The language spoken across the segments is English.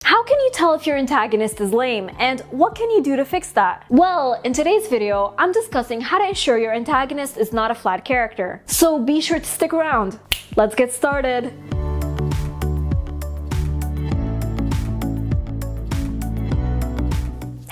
How can you tell if your antagonist is lame, and what can you do to fix that? Well, in today's video, I'm discussing how to ensure your antagonist is not a flat character. So be sure to stick around. Let's get started.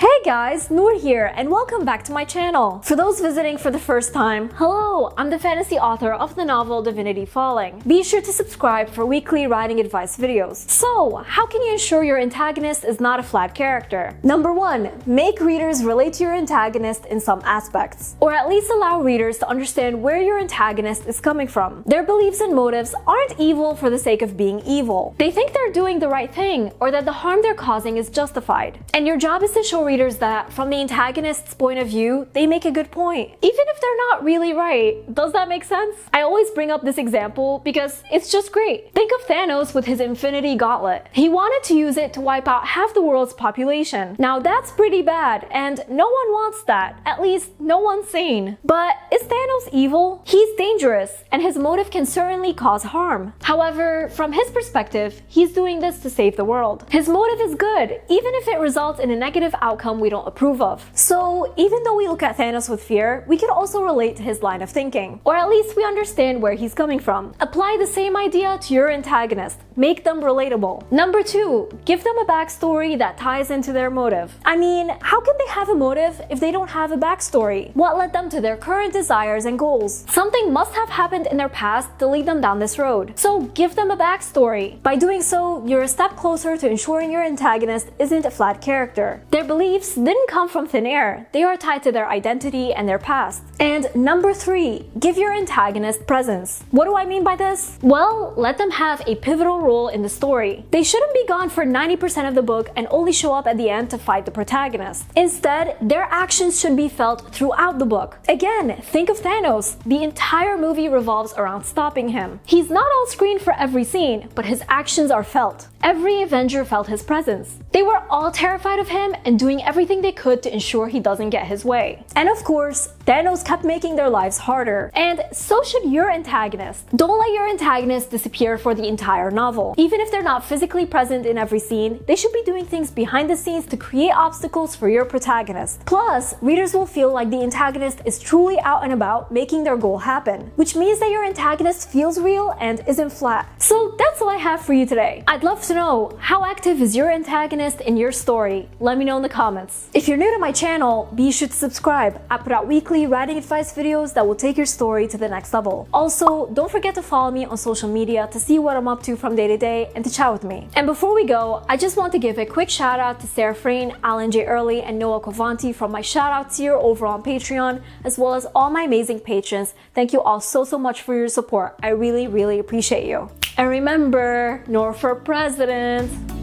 Hey guys, Nour here, and welcome back to my channel. For those visiting for the first time, hello, I'm the fantasy author of the novel Divinity Falling. Be sure to subscribe for weekly writing advice videos. So, how can you ensure your antagonist is not a flat character? Number 1, make readers relate to your antagonist in some aspects, or at least allow readers to understand where your antagonist is coming from. Their beliefs and motives aren't evil for the sake of being evil. They think they're doing the right thing, or that the harm they're causing is justified. And your job is to show readers that from the antagonist's point of view, they make a good point, even if they're not really right. Does that make sense? I always bring up this example because it's just great. Think of Thanos with his Infinity Gauntlet. He wanted to use it to wipe out half the world's population. Now that's pretty bad, and no one wants that. At least no one sane. But is Thanos evil? He's dangerous, and his motive can certainly cause harm. However, from his perspective, he's doing this to save the world. His motive is good, even if it results in a negative outcome we don't approve of. So even though we look at Thanos with fear, we can also relate to his line of thinking, or at least we understand where he's coming from. Apply the same idea to your antagonist. Make them relatable. Number 2, give them a backstory that ties into their motive. I mean, how can they have a motive if they don't have a backstory? What led them to their current desires and goals? Something must have happened in their past to lead them down this road. So give them a backstory. By doing so, you're a step closer to ensuring your antagonist isn't a flat character. Their beliefs didn't come from thin air. They are tied to their identity and their past. And number 3, give your antagonist presence. What do I mean by this? Well, let them have a pivotal role in the story. They shouldn't be gone for 90% of the book and only show up at the end to fight the protagonist. Instead, their actions should be felt throughout the book. Again, think of Thanos. The entire movie revolves around stopping him. He's not on screen for every scene, but his actions are felt. Every Avenger felt his presence. They were all terrified of him and doing everything they could to ensure he doesn't get his way. And of course, Thanos kept making their lives harder. And so should your antagonist. Don't let your antagonist disappear for the entire novel. Even if they're not physically present in every scene, they should be doing things behind the scenes to create obstacles for your protagonist. Plus, readers will feel like the antagonist is truly out and about making their goal happen, which means that your antagonist feels real and isn't flat. So that's all I have for you today. I'd love to know, how active is your antagonist in your story? Let me know in the comments. If you're new to my channel, be sure to subscribe. I put out weekly writing advice videos that will take your story to the next level. Also, don't forget to follow me on social media to see what I'm up to from day to day and to chat with me. And before we go, I just want to give a quick shout out to Sarah Frayne, Alan J. Early, and Noah Kovanti from my shout out tier over on Patreon, as well as all my amazing patrons. Thank you all so much for your support. I really appreciate you. And remember, Nour for president!